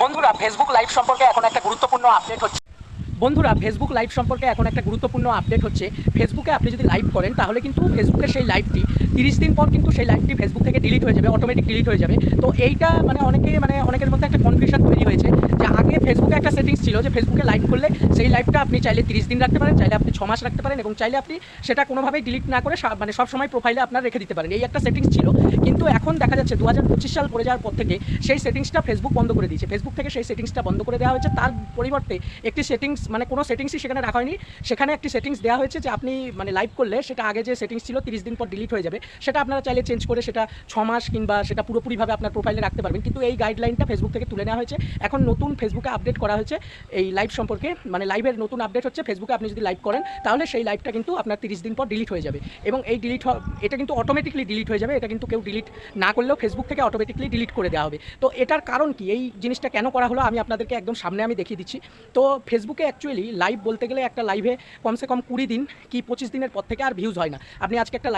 বন্ধুরা Facebook live সম্পর্কে এখন একটা গুরুত্বপূর্ণ আপডেট হচ্ছে। ফেসবুকে আপনি যদি লাইভ করেন তাহলে কিন্তু ফেসবুকের সেই লাইভটি 30 দিন পর কিন্তু সেই লাইভটি ফেসবুক থেকে ডিলিট হয়ে যাবে, অটোমেটিক ডিলিট হয়ে যাবে। তো এইটা অনেকের মধ্যে একটা কনফিউশন তৈরি হয়েছে যে আগে ফেসবুকে একটা সেটিংস ছিল যে ফেসবুকে লাইভ করলে সেই লাইভটা আপনি চাইলে 30 দিন রাখতে পারেন, চাইলে আপনি 6 মাস রাখতে পারেন এবং চাইলে আপনি সেটা কোনোভাবেই ডিলিট না করে সব সময় প্রোফাইলে আপনার রেখে দিতে পারেন। এই একটা সেটিংস ছিল, কিন্তু এখন দেখা যাচ্ছে 2025 সাল পড়ে যাওয়ার পর থেকে সেই সেটিংসটা ফেসবুক বন্ধ করে দিয়েছে। ফেসবুক থেকে সেই সেটিংসটা বন্ধ করে দেওয়া হয়েছে। তার পরিবর্তে একটি সেটিংস, কোনো সেটিংসই সেখানে রাখা হয়নি, সেখানে একটি সেটিংস দেওয়া হয়েছে যে আপনি লাইভ করলে সেটা আগে যে সেটিংস ছিল 30 দিন পর ডিলিট হয়ে যাবে, সেটা আপনারা চাইলে চেঞ্জ করে সেটা 6 মাস কিংবা সেটা পুরোপুরিভাবে আপনার প্রোফাইলে রাখতে পারবেন। কিন্তু এই গাইডলাইনটা ফেসবুক থেকে তুলে নেওয়া হয়েছে। এখন নতুন ফেসবুকে আপডেট করা হয়েছে এই লাইভ সম্পর্কে, লাইভের নতুন আপডেট হচ্ছে ফেসবুকে আপনি যদি লাইভ করেন তাহলে সেই লাইভটা কিন্তু আপনার 30 দিন পর ডিলিট হয়ে যাবে এবং এই এটা কিন্তু অটোমেটিকলি ডিলিট হয়ে যাবে। এটা কিন্তু কেউ ডিলিট না করলেও ফেসবুক থেকে অটোমেটিকলি ডিলিট করে দেওয়া হবে। তো এটার কারণ কি, এই জিনিসটা কেন করা হলো আমি আপনাদেরকে একদম সামনে দেখিয়ে দিচ্ছি। তো ফেসবুকে অ্যাকচুয়ালি লাইভ বলতে গেলে একটা লাইভে কমসে কম 20 দিন কি 25 দিনের পর থেকে আর ভিউজ হয় না। আপনি আজকে একটা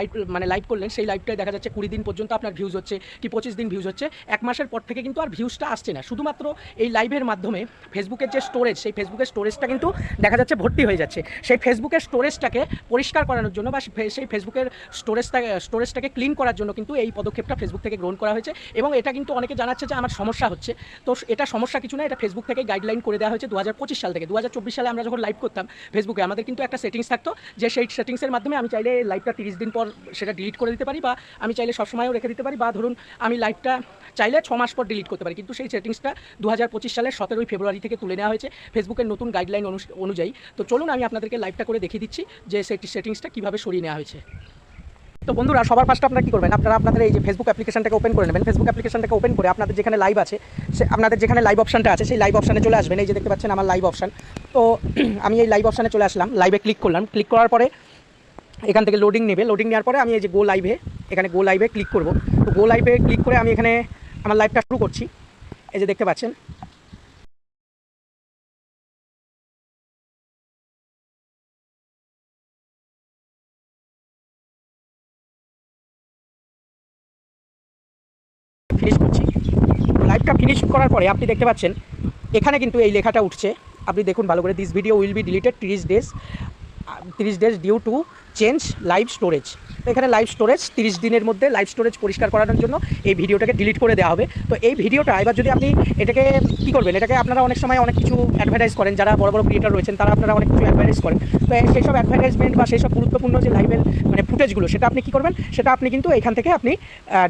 লাইভ করলেন, সেই লাইভটায় দেখা যাচ্ছে 20 দিন পর্যন্ত আপনার ভিউজ হচ্ছে কি 25 দিন ভিউজ হচ্ছে, 1 মাসের পর থেকে কিন্তু আর ভিউজটা আসছে না। শুধুমাত্র এই লাইভের মাধ্যমে ফেসবুকের যে স্টোরেজ, সেই ফেসবুকের স্টোরেজটা কিন্তু দেখা যাচ্ছে ভর্তি হয়ে যাচ্ছে। সেই ফেসবুকের স্টোরেজটাকে পরিষ্কার করানোর জন্য বা সেই ফেসবুকের স্টোরেজটাকে ক্লিন করার জন্য কিন্তু এই পদক্ষেপটা ফেসবুক থেকে গ্রহণ করা হয়েছে। এবং এটা কিন্তু অনেকে জানাচ্ছে যে আমার সমস্যা হচ্ছে। তো এটা সমস্যা কিছু না, এটা ফেসবুক থেকে গাইডলাইন করে দেওয়া হয়েছে 2025 সাল থেকে। 2024 সালে আমরা যখন লাইভ করতাম ফেসবুকে, আমাদের কিন্তু একটা সেটিংস থাকতো যে সেই সেটিংসের মাধ্যমে আমি চাইলে লাইভটা 30 দিন পর সেটা ডিলিট করে দিতে পারি, বা আমি চাইলে সবসময়ও রেখে দিতে পারি, বা ধরুন আমি লাইভটা চাইলে 6 মাস পর ডিলিট করতে পারি। কিন্তু সেই সেটিংসটা 2025 সালের 17 ফেব্রুয়ারি থেকে তুলে নেওয়া হয়েছে ফেসবুকের নতুন গাইডলাইন অনুযায়ী। তো চলুন আমি আপনাদেরকে লাইভটা করে দেখিয়ে দিচ্ছি যে সেটিংসটা কীভাবে সরিয়ে নেওয়া হয়েছে। তো বন্ধুরা, সবার ফার্স্টে আপনারা কী করবেন, আপনাদের এই যে ফেসবুক অ্যাপ্লিকেশনটাকে ওপেন করে নেবেন। ফেসবুক অ্যাপ্লিকেশনটাকে ওপেন করে আপনাদের যেখানে লাইভ আছে, আপনাদের যেখানে লাইভ অপশানটা আছে সেই লাইভ অপশানে চলে আসবেন। এই যে দেখতে পাচ্ছেন আমার লাইভ অপশান। তো আমি এই লাইভ অপশানে চলে আসলাম, লাইভে ক্লিক করলাম। ক্লিক করার পরে এখান থেকে লোডিং নেবে। লোডিং নেওয়ার পরে আমি এই যে এখানে গো লাইভে ক্লিক করব। তো গো লাইভে ক্লিক করে আমি এখানে আমার লাইভটা শুরু করছি। এই যে দেখতে পাচ্ছেন ফিনিশ করছি। লাইভটা ফিনিশ করার পরে আপনি দেখতে পাচ্ছেন এখানে কিন্তু এই লেখাটা উঠছে, আপনি দেখুন ভালো করে, this video will be deleted 30 days due to change live storage. এখানে লাইভ স্টোরেজ 30 দিনের মধ্যে লাইভ স্টোরেজ পরিষ্কার করানোর জন্য এই ভিডিওটাকে ডিলিট করে দেওয়া হবে। তো এই ভিডিওটা এবার যদি আপনি এটাকে কী করবেন, এটাকে আপনারা অনেক সময় অনেক কিছু অ্যাডভার্টাইজ করেন, যারা বড় বড় ক্রিয়েটার রয়েছেন তারা আপনারা অনেক কিছু অ্যাডভার্টাইজ করেন। তো সেই সব অ্যাডভার্টাইজমেন্ট বা সেই সব গুরুত্বপূর্ণ যে লাইভের ফুটেজগুলো, সেটা আপনি কী করবেন, সেটা আপনি কিন্তু এখান থেকে আপনি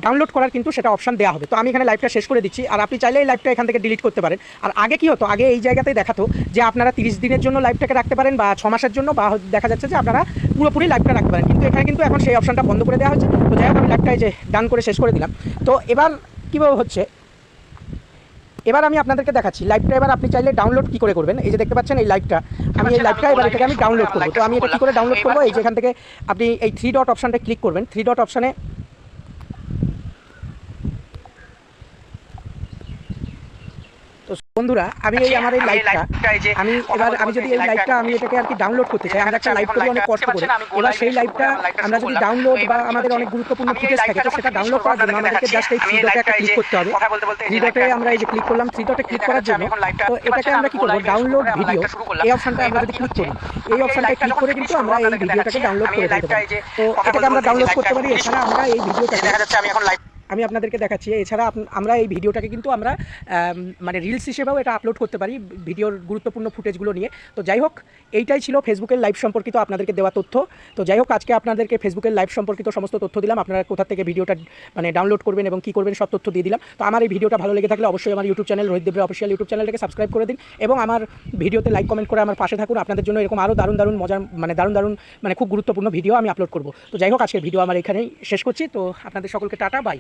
ডাউনলোড করার কিন্তু সেটা অপশান দেওয়া হবে। তো আমি এখানে লাইভটা শেষ করে দিচ্ছি, আর আপনি চাইলে এই লাইভটা এখান থেকে ডিলিট করতে পারেন। আর আগে কী হতো, আগে এই জায়গাতেই দেখাতো যে আপনারা 30 দিনের জন্য লাইভটাকে রাখতে পারেন বা 6 মাসের জন্য, বা দেখা যাচ্ছে যে আপনারা পুরোপুরি লাইভটা রাখতে পারেন। কিন্তু এখানে কিন্তু এখন সেই অপশানটা বন্ধ করে দেওয়া হয়েছে। তো যাই হোক, আমি লাইভটা এই যে ডান করে শেষ করে দিলাম। তো এবার কীভাবে হচ্ছে, এবার আমি আপনাদেরকে দেখাচ্ছি লাইভটা। এবার আপনি চাইলে ডাউনলোড কী করে করবেন, এই যে দেখতে পাচ্ছেন এই লাইভটা, আমি এই লাইভটা এবার এটাকে আমি ডাউনলোড করবো। তো আমি এটা কী করে ডাউনলোড করবো, এই যে এখান থেকে আপনি এই 3 ডট অপশানটা ক্লিক করবেন। 3 ডট অপশানে তো বন্ধুরা, আমি এই আমার এই লাইভটা আমি যদি এই লাইভটা আমি এটাকে আর কি ডাউনলোড করতে চাই, আমরা একটা লাইভ করি অনেক কষ্ট করে। এবার সেই লাইভটা আমরা যদি ডাউনলোড বা আমাদের অনেক গুরুত্বপূর্ণ ফুটেজ থাকে, তো সেটা ডাউনলোড করার জন্য আমাদেরকে জাস্ট এই 3 ডটে একটা ক্লিক করতে হবে। 3 ডটে আমরা এই যে ক্লিক করলাম, 3 ডটে ক্লিক করার জন্য তো এটাকে আমরা কি করব, ডাউনলোড ভিডিও, এই অপশনটা আমরা যদি ক্লিক করি, এই অপশনটায় ক্লিক করে কিন্তু আমরা এই ভিডিওটাকে ডাউনলোড করে দিতে পারি। তো এটাকে আমরা ডাউনলোড করতে পারি। এছাড়া আমরা এই ভিডিওটাকে আমি আপনাদেরকে দেখাচ্ছি, এছাড়া আমরা এই ভিডিওটাকে কিন্তু আমরা রিলস হিসেবেও এটা আপলোড করতে পারি, ভিডিওর গুরুত্বপূর্ণ ফুটেজগুলো নিয়ে। তো যাই হোক, এইটাই ছিল ফেসবুকের লাইভ সম্পর্কিত আপনাদেরকে দেওয়া তথ্য। তো যাই হোক, আজকে আপনাদেরকে ফেসবুকের লাইভ সম্পর্কিত সমস্ত তথ্য দিলাম। আপনারা কোথা থেকে ভিডিওটা ডাউনলোড করবেন এবং কী করবেন সব তথ্য দিয়ে দিলাম। তো আমার এই ভিডিওটা ভালো লেগে থাকলে অবশ্যই আমার YouTube channel Rohit Debra official YouTube চ্যানেলটাকে সাবস্ক্রাইব করে দিন এবং আমার ভিডিওতে লাইক কমেন্ট করে আমার পাশে থাকুন। আপনাদের জন্য এরকম আরও দারুণ মজার দারুণ খুব গুরুত্বপূর্ণ ভিডিও আমি আপলোড করব। তো যাই হোক, আজকের ভিডিও আমার এখানেই শেষ করছি। তো আপনাদের সকলকে টাটা, বাই।